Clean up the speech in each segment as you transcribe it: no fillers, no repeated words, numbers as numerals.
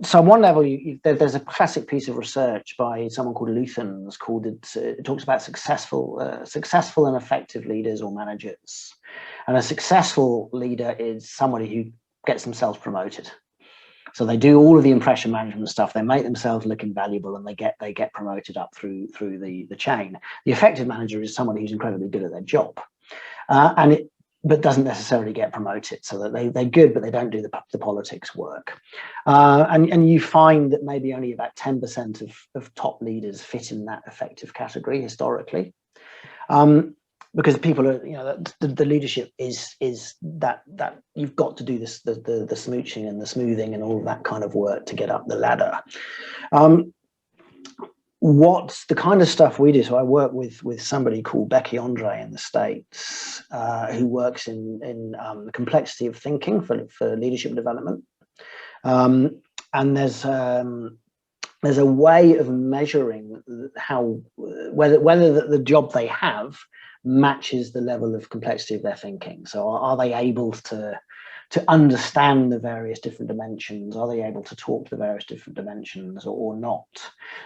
So on one level, there's a classic piece of research by someone called Lucien. It talks about successful and effective leaders or managers. And a successful leader is somebody who gets themselves promoted. So they do all of the impression management stuff. They make themselves look invaluable, and they get promoted up through the chain. The effective manager is somebody who's incredibly good at their job, but doesn't necessarily get promoted. So that they're good, but they don't do the politics work. And you find that maybe only about 10% of top leaders fit in that effective category historically. Because people are, the leadership is that you've got to do this, the smooching and the smoothing and all of that kind of work to get up the ladder. What's the kind of stuff we do? So I work with somebody called Becky Andre in the States, who works in the complexity of thinking for leadership development. And there's a way of measuring whether the job they have matches the level of complexity of their thinking. So are they able to understand the various different dimensions? Are they able to talk to the various different dimensions or not?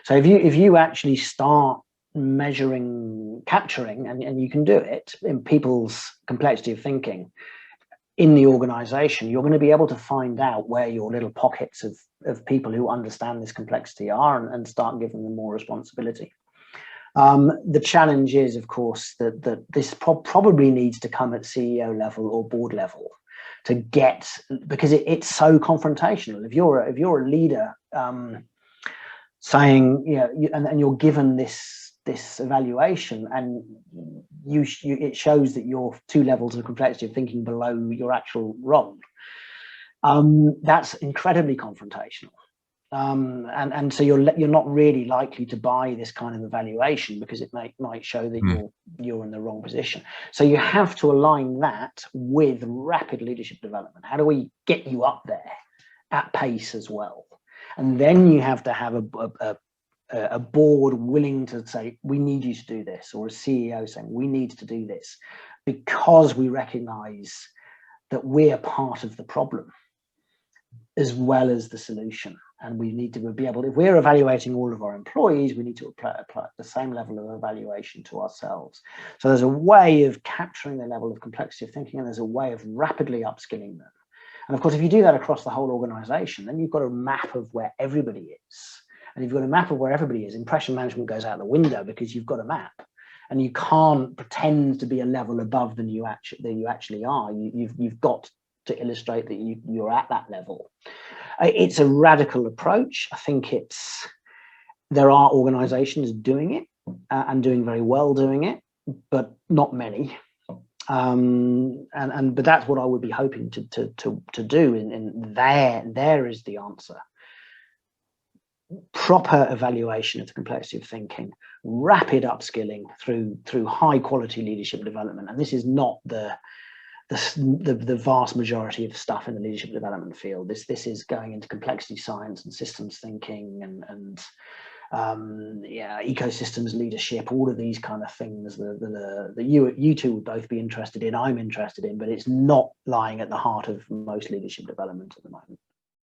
So if you actually start capturing, and you can do it in people's complexity of thinking in the organization, you're going to be able to find out where your little pockets of people who understand this complexity are and start giving them more responsibility. The challenge is, of course, that this probably needs to come at CEO level or board level to get, because it's so confrontational. If you're a leader saying, and you're given this evaluation, and it shows that you're 2 levels of complexity of thinking below your actual role, that's incredibly confrontational. And so you're not really likely to buy this kind of evaluation, because it might show that you're in the wrong position. So you have to align that with rapid leadership development. How do we get you up there at pace as well? And then you have to have a board willing to say, we need you to do this, or a CEO saying, we need to do this, because we recognize that we're part of the problem as well as the solution. And we need to be able, if we're evaluating all of our employees, we need to apply the same level of evaluation to ourselves. So there's a way of capturing the level of complexity of thinking, and there's a way of rapidly upskilling them. And of course, if you do that across the whole organization, then you've got a map of where everybody is. And if you've got a map of where everybody is, impression management goes out the window, because you've got a map. And you can't pretend to be a level above than you actually are. You've got to illustrate that you're at that level. It's a radical approach. I think there are organizations doing it and doing very well doing it, but not many. But that's what I would be hoping to do. And there is the answer. Proper evaluation of the complexity of thinking, rapid upskilling through high quality leadership development. And this is not the vast majority of stuff in the leadership development field. This is going into complexity science and systems thinking and ecosystems leadership, all of these kind of things that you two would both be interested in, I'm interested in, but it's not lying at the heart of most leadership development at the moment.